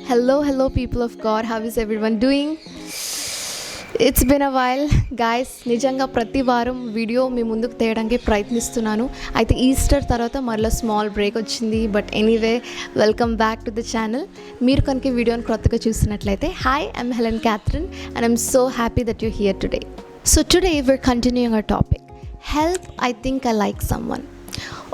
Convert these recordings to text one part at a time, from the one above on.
Hello, people of God. How is everyone doing? It's been a while guys. నిజంగా ప్రతి వారం video మీ ముందుకు తేయడానికి ప్రయత్నిస్తున్నాను. అయితే ఈస్టర్ తర్వాత మరలా స్మాల్ బ్రేక్ వచ్చింది. But anyway, welcome back to the channel. మీరు కనుక వీడియోని కొత్తగా చూస్తున్నట్లయితే hi, I'm Helen Catherine and I'm so happy that you here today. So today we're continuing our topic, help I think I like someone.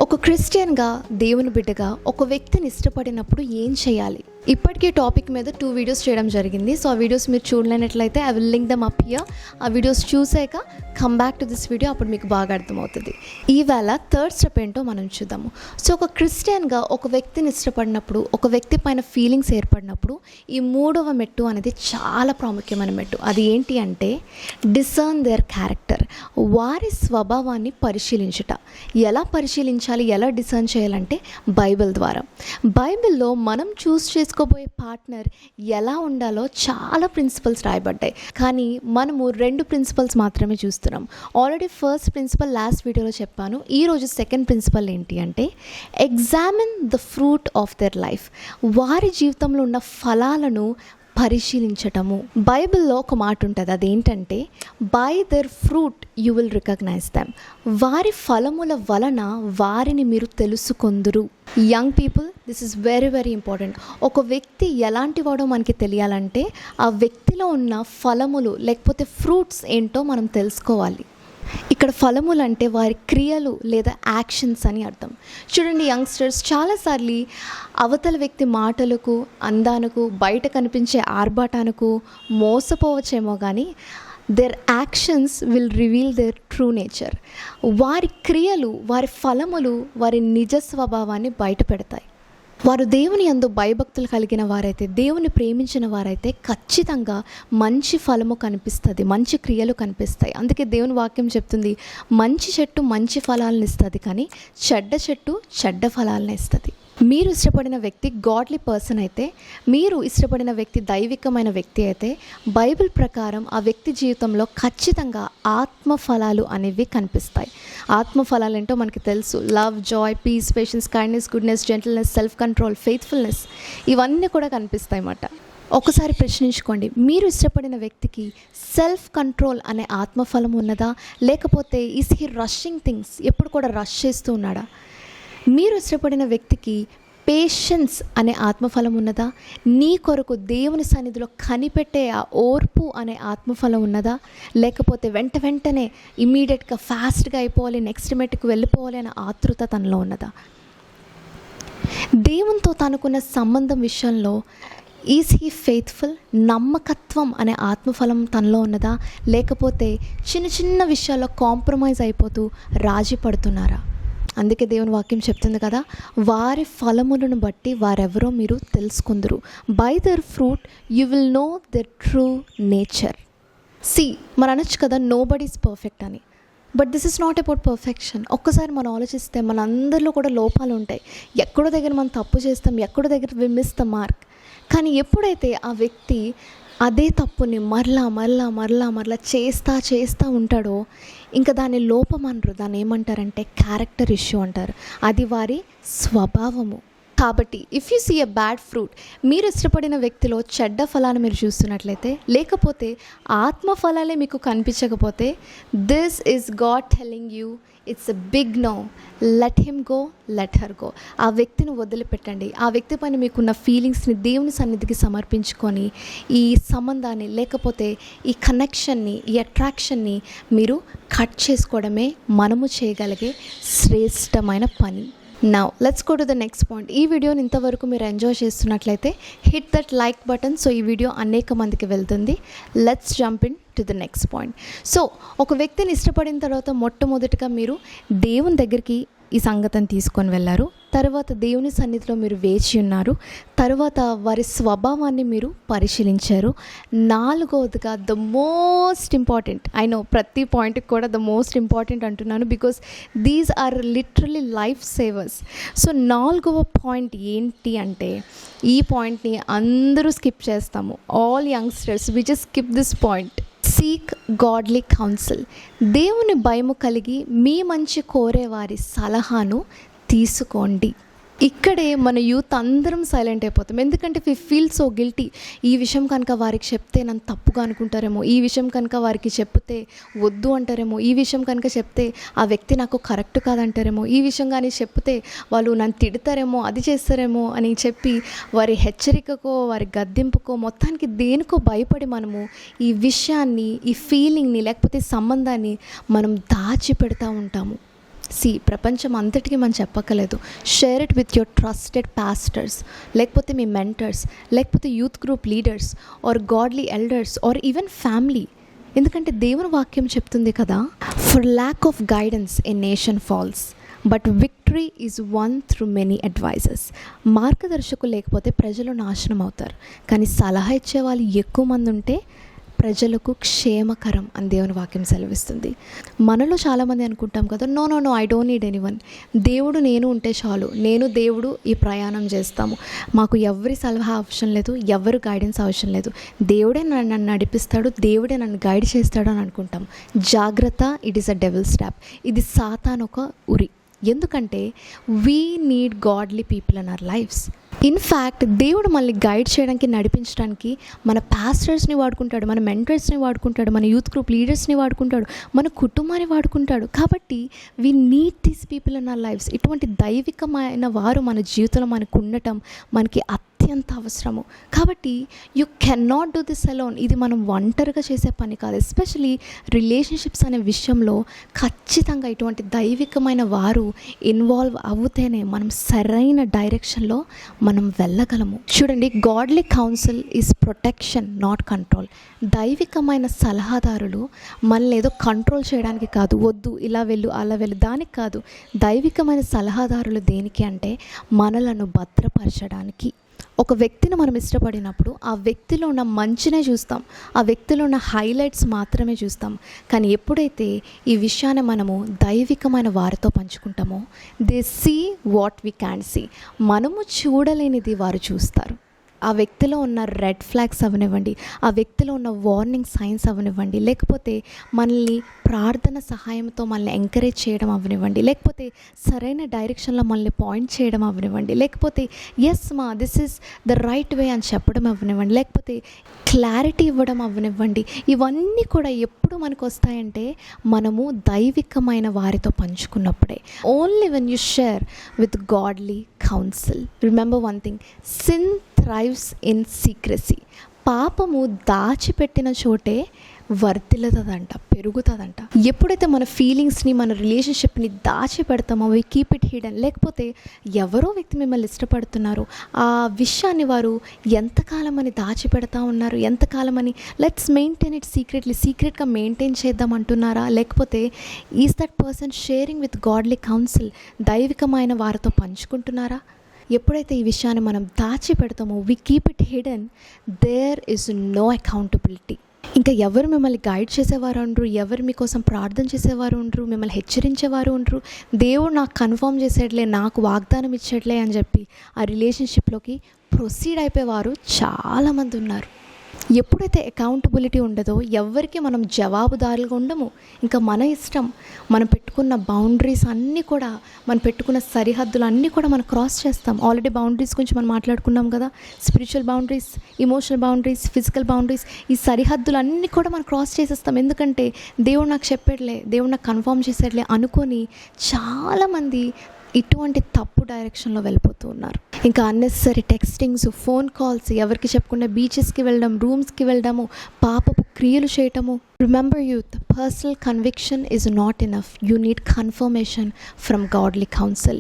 ఒక క్రిస్టియన్గా, దేవుని బిడ్డగా ఒక వ్యక్తిని ఇష్టపడినప్పుడు ఏం చేయాలి? ఇప్పటికీ టాపిక్ మీద 2 వీడియోస్ చేయడం జరిగింది. సో ఆ వీడియోస్ మీరు చూడలేనట్లయితే I will link them up here. ఆ వీడియోస్ చూసాక come back to this video, అప్పుడు మీకు బాగా అర్థమవుతుంది. ఈవేళ థర్డ్ స్టెప్ ఏంటో మనం చూద్దాము. సో ఒక క్రిస్టియన్గా ఒక వ్యక్తిని ఇష్టపడినప్పుడు, ఒక వ్యక్తి పైన ఫీలింగ్స్ ఏర్పడినప్పుడు ఈ 3వ మెట్టు అనేది చాలా ప్రాముఖ్యమైన మెట్టు. అది ఏంటి అంటే డిసర్న్ దేర్ క్యారెక్టర్. వారి స్వభావాన్ని పరిశీలించుట. ఎలా పరిశీలించాలి, ఎలా డిసర్న్ చేయాలంటే బైబిల్ ద్వారా. బైబిల్లో మనం చూస్ చేసుకోబోయే పార్ట్నర్ ఎలా ఉండాలో చాలా ప్రిన్సిపల్స్ రాయబడ్డాయి. కానీ మనము 2 ప్రిన్సిపల్స్ మాత్రమే చూస్తున్నాం. ఆల్రెడీ ఫస్ట్ ప్రిన్సిపల్ లాస్ట్ వీడియోలో చెప్పాను. ఈరోజు సెకండ్ ప్రిన్సిపల్ ఏంటి అంటే examine the fruit of their life. వారి జీవితంలో ఉన్న ఫలాలను పరిశీలించటము. బైబిల్లో ఒక మాట ఉంటుంది, అదేంటంటే by their fruit you will recognize them. వారి ఫలముల వలన వారిని మీరు తెలుసుకొందురు. Young people, this is very very important. ఒక వ్యక్తి ఎలాంటి వాడో మనకి తెలియాలంటే ఆ వ్యక్తిలో ఉన్న ఫలములు లేకపోతే ఫ్రూట్స్ ఏంటో మనం తెలుసుకోవాలి. ఇక్కడ ఫలములు అంటే వారి క్రియలు లేదా యాక్షన్స్ అని అర్థం. చూడండి యంగ్స్టర్స్, చాలాసార్లు అవతల వ్యక్తి మాటలకు, అందానికి, బయట కనిపించే ఆర్భాటానికి మోసపోవచ్చేమో కానీ there actions will reveal there true nature. వారి క్రియలు, వారి ఫలములు వారి నిజ స్వభావాన్ని బయట పెడతాయి. వారు దేవుని యందు భయభక్తులు కలిగిన వారైతే, దేవుని ప్రేమించిన వారైతే ఖచ్చితంగా మంచి ఫలము కనిపిస్తుంది, మంచి క్రియలు కనిపిస్తాయి. అందుకే దేవుని వాక్యం చెప్తుంది, మంచి చెట్టు మంచి ఫలాలను ఇస్తుంది, కానీ చెడ్డ చెట్టు చెడ్డ ఫలాలను ఇస్తుంది. మీరు ఇష్టపడిన వ్యక్తి గాడ్లీ పర్సన్ అయితే, మీరు ఇష్టపడిన వ్యక్తి దైవికమైన వ్యక్తి అయితే, బైబిల్ ప్రకారం ఆ వ్యక్తి జీవితంలో ఖచ్చితంగా ఆత్మఫలాలు అనేవి కనిపిస్తాయి. ఆత్మఫలాలు ఏంటో మనకి తెలుసు. Love, joy, peace, patience, kindness, goodness, gentleness, self control, faithfulness, ఇవన్నీ కూడా కనిపిస్తాయి అన్నమాట. ఒకసారి ప్రశ్నించుకోండి, మీరు ఇష్టపడిన వ్యక్తికి సెల్ఫ్ కంట్రోల్ అనే ఆత్మఫలం ఉన్నదా? లేకపోతే ఈస్ హీ రషింగ్ థింగ్స్, ఎప్పుడు కూడా రష్ చేస్తూ ఉన్నాడా? మీరు ఇష్టపడిన వ్యక్తికి పేషెన్స్ అనే ఆత్మఫలం ఉన్నదా? నీ కొరకు దేవుని సన్నిధిలో కనిపెట్టే ఆ ఓర్పు అనే ఆత్మఫలం ఉన్నదా? లేకపోతే వెంటనే ఇమ్మీడియట్గా ఫాస్ట్గా అయిపోవాలి, నెక్స్ట్ మెట్టుకు వెళ్ళిపోవాలి అనే ఆతృత తనలో ఉన్నదా? దేవునితో తనకున్న సంబంధం విషయంలో ఈజ్ హీ ఫెయిత్ఫుల్, నమ్మకత్వం అనే ఆత్మఫలం తనలో ఉన్నదా? లేకపోతే చిన్న విషయాల్లో కాంప్రమైజ్ అయిపోతూ రాజీ పడుతున్నారా? అందుకే దేవుని వాక్యం చెప్తుంది కదా, వారి ఫలములను బట్టి వారెవరో మీరు తెలుసుకుందరు. By their fruit you will know their true nature. మనం అనొచ్చు కదా, నో బడీ ఈజ్ పర్ఫెక్ట్ అని. But this is not about perfection. ఒక్కసారి మనం ఆలోచిస్తే మన అందరిలో కూడా లోపాలు ఉంటాయి. ఎక్కడో దగ్గర మనం తప్పు చేస్తాం, ఎక్కడో దగ్గర వి మిస్ ద మార్క్. కానీ ఎప్పుడైతే ఆ వ్యక్తి అదే తప్పుని మరలా చేస్తా ఉంటాడో, ఇంకా దాని లోపం అనరు, దాన్ని ఏమంటారంటే క్యారెక్టర్ ఇష్యూ అంటారు. అది వారి స్వభావము. కాబట్టి if you see a bad fruit, మీరు ఇష్టపడిన వ్యక్తిలో చెడ్డ ఫలాన్ని మీరు చూస్తున్నట్లయితే, లేకపోతే ఆత్మ ఫలాలే మీకు కనిపించకపోతే, this is God telling you it's a big no. Let him go, let her go. ఆ వ్యక్తిని వదిలిపెట్టండి. ఆ వ్యక్తి పైన మీకున్న ఫీలింగ్స్ని దేవుని సన్నిధికి సమర్పించుకొని ఈ సంబంధాన్ని, లేకపోతే ఈ కనెక్షన్ని, ఈ అట్రాక్షన్ని మీరు కట్ చేసుకోవడమే మనము చేయగలిగే శ్రేష్టమైన పని. Now let's go to the next point. ఈ వీడియోని ఇంతవరకు మీరు ఎంజాయ్ చేస్తున్నట్లయితే hit that like button. So ఈ వీడియో అనేక మందికి వెళ్తుంది. Let's jump in to the next point. So ఒక వ్యక్తిని ఇష్టపడిన తర్వాత మొట్టమొదటిగా మీరు దేవుని దగ్గరికి ఈ సంగతిని తీసుకొని వెళ్ళారు. తర్వాత దేవుని సన్నిధిలో మీరు వేచి ఉన్నారు. తర్వాత వారి స్వభావాన్ని మీరు పరిశీలించారు. 4వదిగా the most important, I know ప్రతి పాయింట్కి కూడా ద మోస్ట్ ఇంపార్టెంట్ అంటున్నాను, because these are literally life savers. So 4వ పాయింట్ ఏంటి అంటే, ఈ పాయింట్ని అందరూ స్కిప్ చేస్తాము. All youngsters we just skip this point. Seek godly counsel. దేవుని భయము కలిగి మీ మంచి కోరే వారి సలహాను తీసుకోండి. ఇక్కడే మన యూత్ అందరం సైలెంట్ అయిపోతాం. ఎందుకంటే వి ఫీల్ సో గిల్టీ. ఈ విషయం కనుక వారికి చెప్తే నన్ను తప్పుగా అనుకుంటారేమో, ఈ విషయం కనుక వారికి చెప్తే వద్దు అంటారేమో, ఈ విషయం కనుక చెప్తే ఆ వ్యక్తి నాకు కరెక్ట్ కాదంటారేమో, ఈ విషయం కానీ చెప్తే వాళ్ళు నన్ను తిడతారేమో, అది చేస్తారేమో అని చెప్పి వారి హెచ్చరికకో వారి గద్దింపుకో మొత్తానికి దేనికో భయపడి మనము ఈ విషయాన్ని, ఈ ఫీలింగ్ని లేకపోతే సంబంధాన్ని మనం దాచిపెడతా ఉంటాము. ప్రపంచం అంతటికీ మనం చెప్పక్కలేదు. Share it with your trusted pastors, లేకపోతే మీ మెంటర్స్, లేకపోతే youth group leaders or godly elders or even family. ఎందుకంటే దేవుని వాక్యం చెప్తుంది కదా, for lack of guidance a nation falls but victory is won through many advisers. మార్గదర్శకులు లేకపోతే ప్రజలు నాశనం అవుతారు, కానీ సలహా ఇచ్చే వాళ్ళు ఎక్కువ మంది ఉంటే ప్రజలకు క్షేమకరం అని దేవుని వాక్యం సెలవిస్తుంది. మనలో చాలామంది అనుకుంటాం కదా, no no no I don't need anyone, దేవుడు నేను ఉంటే చాలు, నేను దేవుడు ఈ ప్రయాణం చేస్తాము, మాకు ఎవరి సలహా అవసరం లేదు, ఎవరు గైడెన్స్ అవసరం లేదు, దేవుడే నన్ను నడిపిస్తాడు, దేవుడే నన్ను గైడ్ చేస్తాడు అని అనుకుంటాం. జాగ్రత్త, it is a devil's trap. ఇది సాతాను ఒక ఉరి. ఎందుకంటే we need godly people in our lives. In fact దేవుడు మనల్ని గైడ్ చేయడానికి, నడిపించడానికి మన పాస్టర్స్ని వాడుకుంటాడు, మన మెంటర్స్ని వాడుకుంటాడు, మన యూత్ గ్రూప్ లీడర్స్ని వాడుకుంటాడు, మన కుటుంబాన్ని వాడుకుంటాడు. కాబట్టి we need these people in our lives. ఇటువంటి దైవికమైన వారు మన జీవితంలో మనకు ఉండటం మనకి అత్యంత అవసరము. కాబట్టి you can not do this alone. ఇది మనం ఒంటరిగా చేసే పని కాదు. ఎస్పెషలీ రిలేషన్షిప్స్ అనే విషయంలో ఖచ్చితంగా ఇటువంటి దైవికమైన వారు ఇన్వాల్వ్ అవుతేనే మనం సరైన డైరెక్షన్లో మనం వెళ్ళగలము. చూడండి, godly council is protection, not control. దైవికమైన సలహాదారులు మనల్ని ఏదో కంట్రోల్ చేయడానికి కాదు, వద్దు ఇలా వెళ్ళు అలా వెళ్ళు దానికి కాదు. దైవికమైన సలహాదారులు దేనికి అంటే మనలను భద్రపరచడానికి. ఒక వ్యక్తిని మనం ఇష్టపడినప్పుడు ఆ వ్యక్తిలో ఉన్న మంచినే చూస్తాం, ఆ వ్యక్తిలో ఉన్న హైలైట్స్ మాత్రమే చూస్తాం. కానీ ఎప్పుడైతే ఈ విషయాన్ని మనము దైవికమైన వారితో పంచుకుంటామో, they see what we can see. మనము చూడలేనిది వారు చూస్తారు. ఆ వ్యక్తిలో ఉన్న రెడ్ ఫ్లాగ్స్ అవనివ్వండి, ఆ వ్యక్తిలో ఉన్న వార్నింగ్ సైన్స్ అవనివ్వండి, లేకపోతే మనల్ని ప్రార్థన సహాయంతో మనల్ని ఎంకరేజ్ చేయడం అవనివ్వండి, లేకపోతే సరైన డైరెక్షన్లో మనల్ని పాయింట్ చేయడం అవనివ్వండి, లేకపోతే ఎస్ మా this is the right way అని చెప్పడం అవనివ్వండి, లేకపోతే క్లారిటీ ఇవ్వడం అవనివ్వండి. ఇవన్నీ కూడా ఎప్పుడు మనకు వస్తాయంటే మనము దైవికమైన వారితో పంచుకున్నప్పుడే. Only when you share with godly counsel. Remember one thing, sin thrives in secrecy. పాపము దాచిపెట్టిన చోటే వర్ధిల్లుతుందంట, పెరుగుతుందంట. ఎప్పుడైతే మన ఫీలింగ్స్ని, మన రిలేషన్షిప్ని దాచిపెడతామో, వి కీప్ ఇట్ హిడెన్. లేకపోతే ఎవరో వ్యక్తి మిమ్మల్ని ఇష్టపడుతున్నారు, ఆ విషయాన్ని వారు ఎంతకాలం అని దాచిపెడతా ఉన్నారు, ఎంతకాలం అని లెట్స్ మెయింటైన్ ఇట్ సీక్రెట్గా మెయింటైన్ చేద్దాం అంటున్నారా? లేకపోతే is that person sharing with godly counsel, దైవికమైన వారితో పంచుకుంటున్నారా? ఎప్పుడైతే ఈ విషయాన్ని మనం దాచిపెడతామో, we keep it hidden, there is no accountability. ఇంకా ఎవరు మిమ్మల్ని గైడ్ చేసేవారు ఉండరు, ఎవరు మీకోసం ప్రార్థన చేసేవారు ఉండరు, మిమ్మల్ని హెచ్చరించేవారు ఉండరు. దేవుడు నాకు కన్ఫర్మ్ చేసేట్లే, నాకు వాగ్దానం ఇచ్చేట్లే అని చెప్పి ఆ రిలేషన్షిప్లోకి ప్రొసీడ్ అయిపోయేవారు చాలామంది ఉన్నారు. ఎప్పుడైతే అకౌంటబిలిటీ ఉండదో, ఎవరికి మనం జవాబుదారులుగా ఉండము. ఇంకా మన ఇష్టం, మనం పెట్టుకున్న బౌండరీస్ అన్నీ కూడా, మనం పెట్టుకున్న సరిహద్దులు అన్నీ కూడా మనం క్రాస్ చేస్తాం. ఆల్రెడీ బౌండరీస్ గురించి మనం మాట్లాడుకున్నాం కదా, spiritual boundaries, emotional boundaries, physical boundaries. ఈ సరిహద్దులు అన్నీ కూడా మనం క్రాస్ చేసేస్తాం. ఎందుకంటే దేవుడు నాకు చెప్పేట్లే, దేవుడు నాకు కన్ఫర్మ్ చేసేట్లే అనుకొని చాలామంది ఇటువంటి తప్పు డైరెక్షన్లో వెళ్ళిపోతూ ఉన్నారు. ఇంకా అన్నెసరీ టెక్స్టింగ్స్, ఫోన్ కాల్స్, ఎవరికి చెప్పకుండా బీచెస్కి వెళ్ళడం, రూమ్స్కి వెళ్ళడము, పాపపు క్రియలు చేయటము. Remember youth, personal conviction is not enough. You need confirmation from godly council.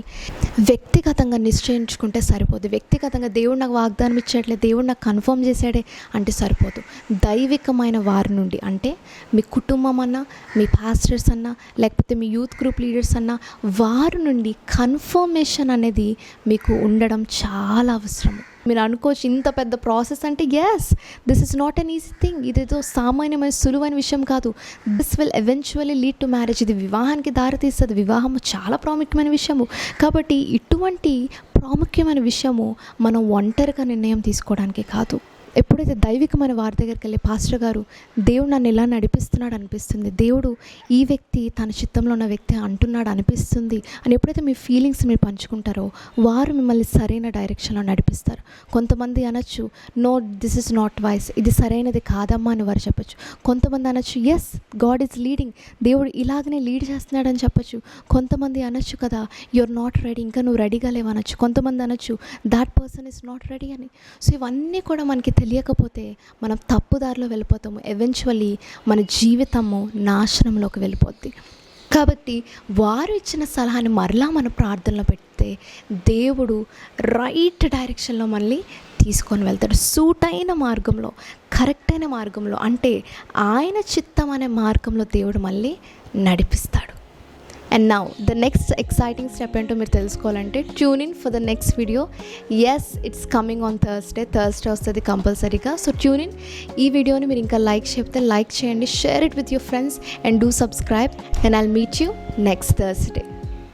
వ్యక్తిగతంగా నిశ్చయించుకుంటే సరిపోదు. వ్యక్తిగతంగా దేవుడు నాకు వాగ్దానం ఇచ్చేట్లే, దేవుడు నాకు కన్ఫర్మ్ చేసాడే అంటే సరిపోదు. దైవికమైన వారి నుండి, అంటే మీ కుటుంబం అన్నా, మీ పాస్టర్స్ అన్నా, లేకపోతే మీ యూత్ గ్రూప్ లీడర్స్ అన్నా, వారి నుండి కన్ఫర్మేషన్ అనేది మీకు ఉండడం చాలా అవసరం. మీరు అనుకోవచ్చు ఇంత పెద్ద ప్రాసెస్ అంటే, yes, this is not an easy thing. ఇదేదో సామాన్యమైన సులువైన విషయం కాదు. This will eventually lead to marriage. ఇది వివాహానికి దారితీస్తుంది. వివాహము చాలా ప్రాముఖ్యమైన విషయము. కాబట్టి ఇటువంటి ప్రాముఖ్యమైన విషయము మనం ఒంటరిగా నిర్ణయం తీసుకోవడానికి కాదు. ఎప్పుడైతే దైవికమైన వారి దగ్గరికి వెళ్ళి పాస్టర్ గారు దేవుడు నన్ను ఇలా నడిపిస్తున్నాడు అనిపిస్తుంది, దేవుడు ఈ వ్యక్తి తన చిత్తంలో ఉన్న వ్యక్తి అంటున్నాడు అనిపిస్తుంది అని ఎప్పుడైతే మీ ఫీలింగ్స్ మీరు పంచుకుంటారో వారు మిమ్మల్ని సరైన డైరెక్షన్లో నడిపిస్తారు. కొంతమంది అనొచ్చు no this is not wise, ఇది సరైనది కాదమ్మా అని వారు చెప్పచ్చు. కొంతమంది అనొచ్చు ఎస్ గాడ్ ఈజ్ లీడింగ్, దేవుడు ఇలాగనే లీడ్ చేస్తున్నాడని చెప్పచ్చు. కొంతమంది అనొచ్చు కదా యూఆర్ నాట్ రెడీ, ఇంకా నువ్వు రెడీగా లేవనొచ్చు. కొంతమంది అనొచ్చు that person is not ready అని. సో ఇవన్నీ కూడా మనకి తెలియకపోతే మనం తప్పుదారిలో వెళ్ళిపోతాము. ఎవెన్చువల్లీ మన జీవితము నాశనంలోకి వెళ్ళిపోద్ది. కాబట్టి వారు ఇచ్చిన సలహాని మరలా మన ప్రార్థనలో పెడితే దేవుడు రైట్ డైరెక్షన్లో మనల్ని తీసుకొని వెళ్తాడు. సూట్ అయిన మార్గంలో, కరెక్ట్ అయిన మార్గంలో, అంటే ఆయన చిత్తం అనే మార్గంలో దేవుడు మళ్ళీ నడిపిస్తాడు. And now the next exciting step ఏంటో మీరు తెలుసుకోవాలంటే tune in for the next video. Yes it's coming on Thursday వస్తుంది కంపల్సరీగా. So tune in. ఈ వీడియోని మీరు ఇంకా లైక్ చెప్తే లైక్ చేయండి, share it with your friends and do subscribe. And I'll meet you next Thursday.